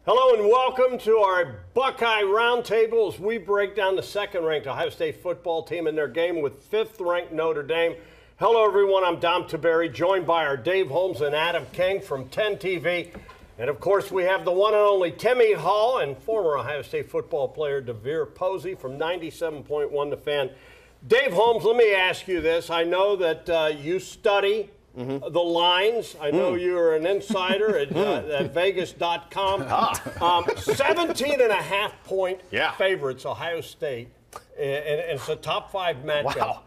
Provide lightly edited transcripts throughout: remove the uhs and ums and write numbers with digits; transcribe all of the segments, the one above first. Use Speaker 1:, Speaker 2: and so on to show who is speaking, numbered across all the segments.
Speaker 1: Hello and welcome to our Buckeye Roundtable as we break down the second-ranked Ohio State football team in their game with fifth-ranked Notre Dame. Hello, everyone. I'm Dom Tiberi, joined by our Dave Holmes and Adam King from 10 TV. And, of course, we have the one and only Timmy Hall and former Ohio State football player DeVere Posey from 97.1 The Fan. Dave Holmes, let me ask you this. I know that you study the lines. I know you're an insider at Vegas.com. 17.5-point favorites, Ohio State. And it's a top 5 matchup.
Speaker 2: Wow.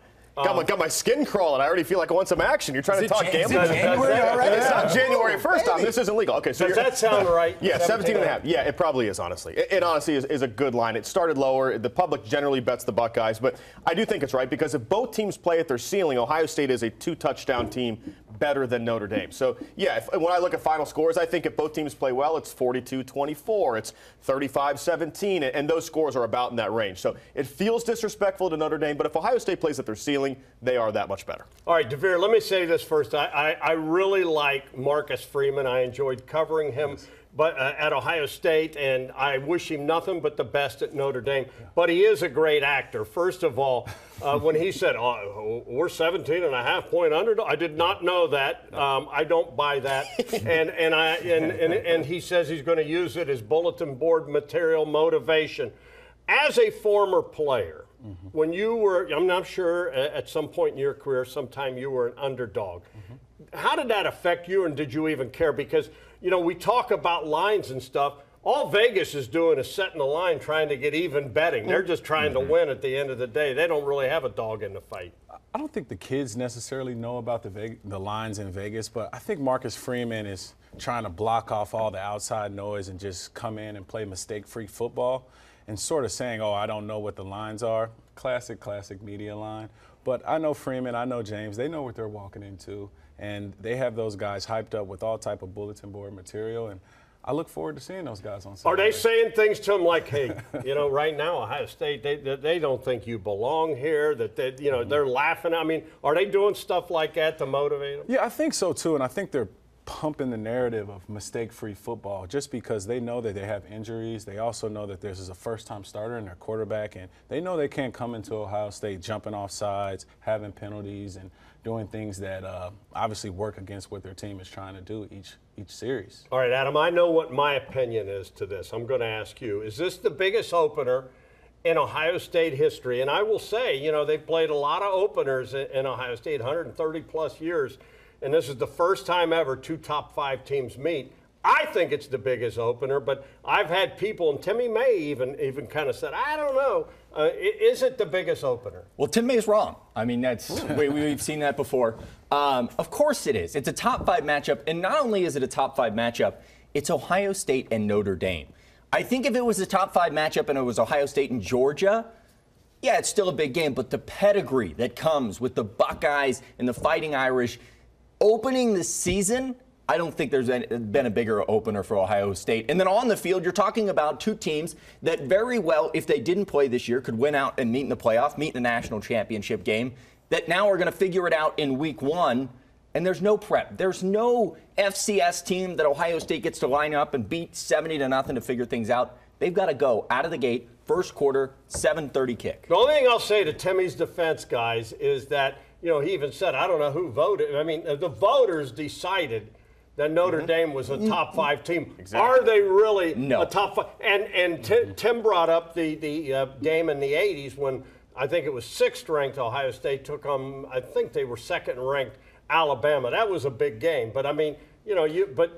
Speaker 2: Got my skin crawling. I already feel like I want some action. You're trying to talk gambling?
Speaker 1: Is it January already?
Speaker 2: It's not January 1st, Tom. This isn't legal. Okay, so
Speaker 1: does that sound right?
Speaker 2: Yeah, 17.5. Yeah, it probably is, honestly. It honestly is a good line. It started lower. The public generally bets the Buckeyes, but I do think it's right because if both teams play at their ceiling, Ohio State is a 2-touchdown team better than Notre Dame. So, yeah, when I look at final scores, I think if both teams play well, it's 42-24, it's 35-17, and those scores are about in that range. So it feels disrespectful to Notre Dame, but if Ohio State plays at their ceiling, they are that much better.
Speaker 1: All right, DeVere, let me say this first. I really like Marcus Freeman. I enjoyed covering him but at Ohio State, and I wish him nothing but the best at Notre Dame. But he is a great actor. First of all, when he said, we're 17.5-point underdog, I did not know that. I don't buy that. and he says he's going to use it as bulletin board material motivation. As a former player, when you were, I'm not sure, at some point in your career, sometime you were an underdog. How did that affect you, and did you even care? Because, you know, we talk about lines and stuff. All Vegas is doing is setting the line, trying to get even betting. They're just trying to win at the end of the day. They don't really have a dog in the fight.
Speaker 3: I don't think the kids necessarily know about the lines in Vegas, but I think Marcus Freeman is trying to block off all the outside noise and just come in and play mistake-free football and sort of saying, oh, I don't know what the lines are. Classic media line. But I know Freeman, I know James. They know what they're walking into, and they have those guys hyped up with all type of bulletin board material, and I look forward to seeing those guys on Saturday.
Speaker 1: Are they saying things to him like, hey, you know, right now Ohio State, they don't think you belong here, that they, you know, they're laughing? I mean, are they doing stuff like that to motivate them?
Speaker 3: Yeah, I think so, too, and I think they're pumping the narrative of mistake-free football just because they know that they have injuries. They also know that this is a first-time starter in their quarterback, and they know they can't come into Ohio State jumping off sides, having penalties, and doing things that obviously work against what their team is trying to do each series.
Speaker 1: All right, Adam, I know what my opinion is to this. I'm going to ask you, is this the biggest opener in Ohio State history? And I will say, you know, they've played a lot of openers in Ohio State, 130-plus years. And this is the first time ever 2 top 5 teams meet. I think it's the biggest opener, but I've had people, and Timmy May even kind of said, I don't know, is it the biggest opener?
Speaker 4: Well, Tim May's wrong. I mean, we've seen that before. Of course it is. It's a top 5 matchup, and not only is it a top 5 matchup, it's Ohio State and Notre Dame. I think if it was a top 5 matchup and it was Ohio State and Georgia, yeah, it's still a big game, but the pedigree that comes with the Buckeyes and the Fighting Irish opening the season, I don't think there's been a bigger opener for Ohio State. And then on the field, you're talking about 2 teams that very well, if they didn't play this year, could win out and meet in the playoff, meet in the national championship game, that now are going to figure it out in week 1, and there's no prep. There's no FCS team that Ohio State gets to line up and beat 70-0 to figure things out. They've got to go out of the gate, first quarter, 7:30 kick.
Speaker 1: The only thing I'll say to Timmy's defense, guys, is that, you know, he even said, I don't know who voted. I mean, the voters decided that Notre Dame was a top 5 team.
Speaker 2: Exactly.
Speaker 1: Are they really
Speaker 4: No.
Speaker 1: a top 5? And Tim brought up the game in the 80s when I think it was 6th ranked Ohio State took on, I think they were 2nd ranked Alabama. That was a big game. But I mean, you know,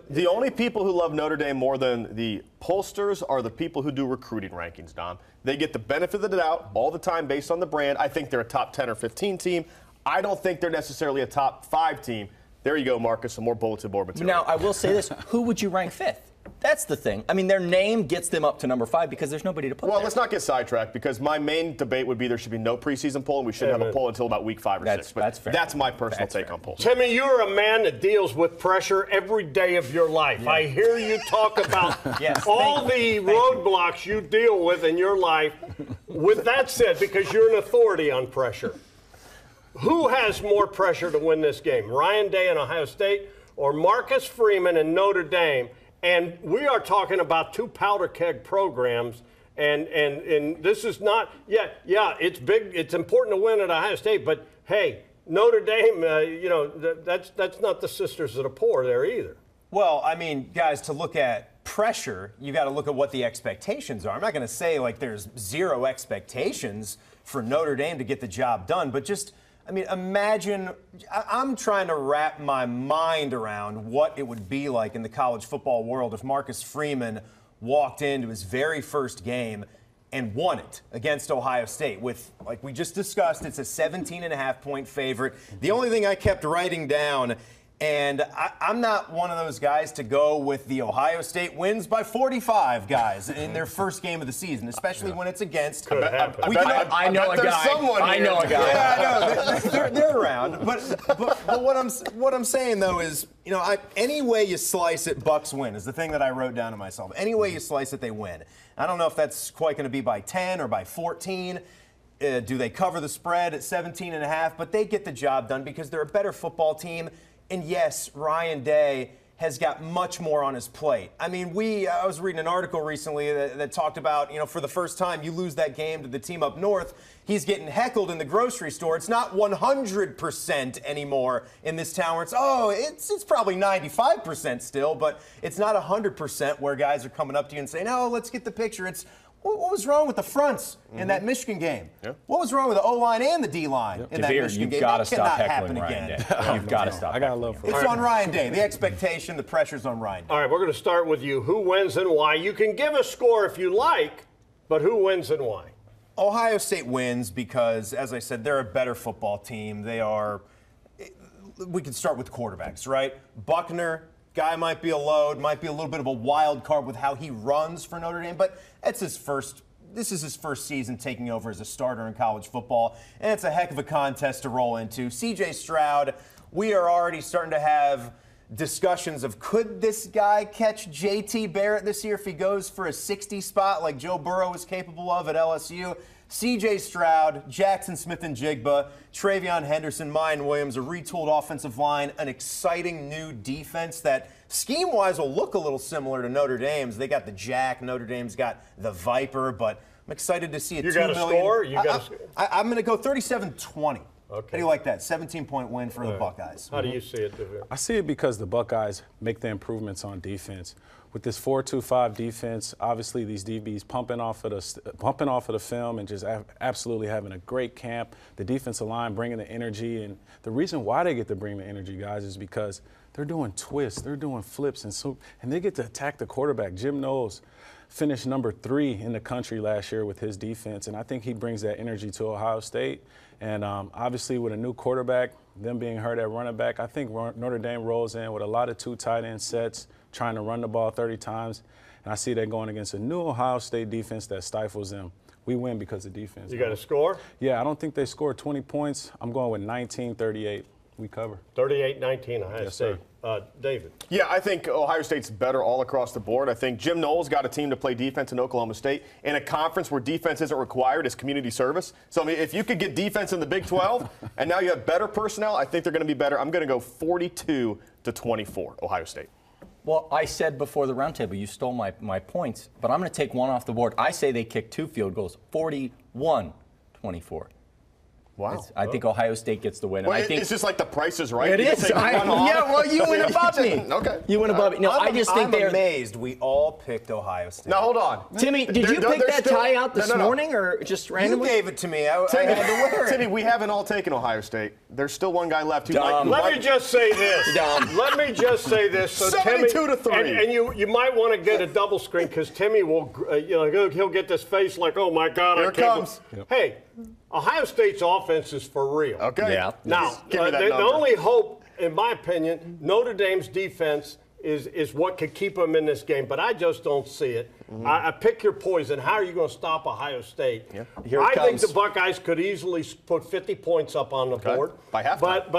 Speaker 1: the
Speaker 2: only people who love Notre Dame more than the pollsters are the people who do recruiting rankings, Don. They get the benefit of the doubt all the time based on the brand. I think they're a top 10 or 15 team. I don't think they're necessarily a top 5 team. There you go, Marcus, some more bulletin board material.
Speaker 4: Now, I will say this. Who would you rank 5th? That's the thing. I mean, their name gets them up to number 5 because there's nobody to put
Speaker 2: Well,
Speaker 4: there.
Speaker 2: let's not get sidetracked because my main debate would be there should be no preseason poll and we shouldn't have a poll until about week 5 or 6. But
Speaker 4: that's fair.
Speaker 2: That's my personal take on polls.
Speaker 1: Timmy, you're a man that deals with pressure every day of your life. Yeah. I hear you talk about all the roadblocks you deal with in your life. With that said, because you're an authority on pressure, who has more pressure to win this game, Ryan Day and Ohio State or Marcus Freeman and Notre Dame? And we are talking about two powder keg programs. And this is not, it's big. It's important to win at Ohio State. But, hey, Notre Dame, that's not the sisters of the poor there either.
Speaker 5: Well, I mean, guys, to look at pressure, you got to look at what the expectations are. I'm not going to say like there's zero expectations for Notre Dame to get the job done, but just, I mean, imagine, I'm trying to wrap my mind around what it would be like in the college football world if Marcus Freeman walked into his very first game and won it against Ohio State with, like we just discussed, it's a 17.5-point favorite. The only thing I kept writing down, and I'm not one of those guys to go with the Ohio State wins by 45 guys in their first game of the season, especially when it's against.
Speaker 4: I know a guy.
Speaker 5: Yeah, I know. They're around. But what I'm saying though is, any way you slice it, Bucks win is the thing that I wrote down to myself. Any way you slice it, they win. I don't know if that's quite going to be by 10 or by 14. Do they cover the spread at 17.5? But they get the job done because they're a better football team. And yes, Ryan Day has got much more on his plate. I mean, I was reading an article recently that talked about, for the first time you lose that game to the team up north, he's getting heckled in the grocery store. It's not 100% anymore in this town where it's probably 95% still, but it's not 100% where guys are coming up to you and saying, oh, let's get the picture. It's what was wrong with the fronts in that Michigan game? Yep. What was wrong with the O-line and the D-line in that Michigan game?
Speaker 4: You've got to stop heckling
Speaker 5: Ryan
Speaker 4: Day. You've got to stop.
Speaker 3: I got a love for it.
Speaker 5: It's on Ryan Day. The expectation, the pressure's on Ryan Day.
Speaker 1: All right, we're going to start with you. Who wins and why? You can give a score if you like, but who wins and why?
Speaker 5: Ohio State wins because, as I said, they're a better football team. We can start with quarterbacks, right? Buckner, guy might be a load, might be a little bit of a wild card with how he runs for Notre Dame, but this is his first season taking over as a starter in college football, and it's a heck of a contest to roll into. C.J. Stroud, we are already starting to have discussions of could this guy catch J.T. Barrett this year if he goes for a 60 spot like Joe Burrow is capable of at LSU. C.J. Stroud, Jackson Smith-Njigba, Travion Henderson, Mayan Williams, a retooled offensive line, an exciting new defense that scheme-wise will look a little similar to Notre Dame's. They got the Jack, Notre Dame's got the Viper, but I'm excited to see a $2 million.
Speaker 1: You got a score?
Speaker 5: I'm going to go 37-20.
Speaker 1: Okay.
Speaker 5: How do you like that? 17-point win for the Buckeyes.
Speaker 1: How do you see it, Devere?
Speaker 3: I see it because the Buckeyes make the improvements on defense. With this 4-2-5 defense, obviously these DBs pumping off of the film and just absolutely having a great camp. The defensive line bringing the energy, and the reason why they get to bring the energy, guys, is because they're doing twists, they're doing flips, and they get to attack the quarterback. Jim Knowles finished number 3 in the country last year with his defense, and I think he brings that energy to Ohio State. And obviously with a new quarterback, them being hurt at running back, I think Notre Dame rolls in with a lot of 2 tight end sets, trying to run the ball 30 times. And I see that going against a new Ohio State defense that stifles them. We win because of defense.
Speaker 1: You got a score?
Speaker 3: Yeah, I don't think they scored 20 points. I'm going with 19-38. We cover.
Speaker 1: 38-19 Ohio State. David.
Speaker 2: Yeah, I think Ohio State's better all across the board. I think Jim Knowles got a team to play defense in Oklahoma State in a conference where defense isn't required as community service. So, I mean, if you could get defense in the Big 12 and now you have better personnel, I think they're going to be better. I'm going to go 42-24, Ohio State.
Speaker 4: Well, I said before the roundtable, you stole my points, but I'm going to take one off the board. I say they kick 2 field goals, 41-24.
Speaker 2: Wow.
Speaker 4: I think Ohio State gets the win.
Speaker 2: Well,
Speaker 4: I think
Speaker 2: it's just like the Price is Right.
Speaker 4: It is. Well, you went above me.
Speaker 2: Okay.
Speaker 4: You went above me. No, I just think they're
Speaker 5: amazed we all picked Ohio State.
Speaker 2: Now, hold on.
Speaker 4: Timmy, did you pick that tie out this morning or just randomly?
Speaker 5: You gave it to me. I had to wear it.
Speaker 2: Timmy, we haven't all taken Ohio State. There's still one guy left.
Speaker 1: Let me just say this. Let me just say this. So
Speaker 2: 72-3.
Speaker 1: And you might want to get a double screen because Timmy will, he'll get this face like, oh my God,
Speaker 2: Here it comes.
Speaker 1: Hey, Ohio State's offense is for real.
Speaker 2: Okay.
Speaker 4: Yeah.
Speaker 1: Now, the only hope, in my opinion, Notre Dame's defense is what could keep them in this game, but I just don't see it. I pick your poison. How are you going to stop Ohio State?
Speaker 2: Yeah.
Speaker 1: I think the Buckeyes could easily put 50 points up on the board.
Speaker 2: By halftime.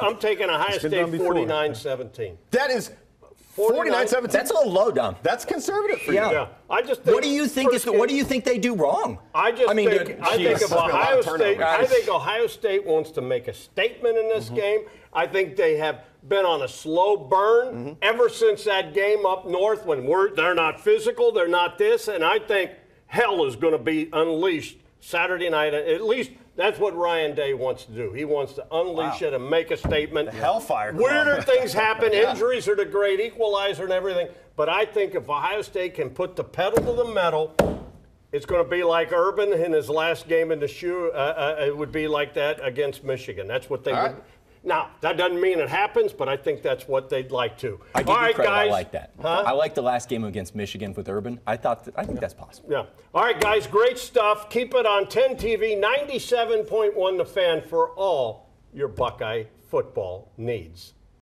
Speaker 1: I'm taking Ohio State 49-17.
Speaker 2: That is 49-17.
Speaker 4: That's a little low, Dom.
Speaker 2: That's conservative for you.
Speaker 1: Yeah. I just think
Speaker 4: What do you think? What do you think they do wrong?
Speaker 1: I think if Ohio State, I think Ohio State wants to make a statement in this game. I think they have been on a slow burn ever since that game up north when they're not physical, they're not this, and I think hell is going to be unleashed Saturday night. At least that's what Ryan Day wants to do. He wants to unleash it and make a statement.
Speaker 5: The Hellfire Club.
Speaker 1: Weirder things happen. Injuries are the great equalizer and everything. But I think if Ohio State can put the pedal to the metal, it's going to be like Urban in his last game in the shoe. It would be like that against Michigan. That's what they would.
Speaker 2: Right.
Speaker 1: Now, that doesn't mean it happens, but I think that's what they'd like to.
Speaker 4: I give you credit.
Speaker 1: Guys.
Speaker 4: I like that.
Speaker 1: Huh?
Speaker 4: I like the last game against Michigan with Urban. I think that's possible.
Speaker 1: Yeah. All right, guys, great stuff. Keep it on 10 TV, 97.1 The Fan for all your Buckeye football needs.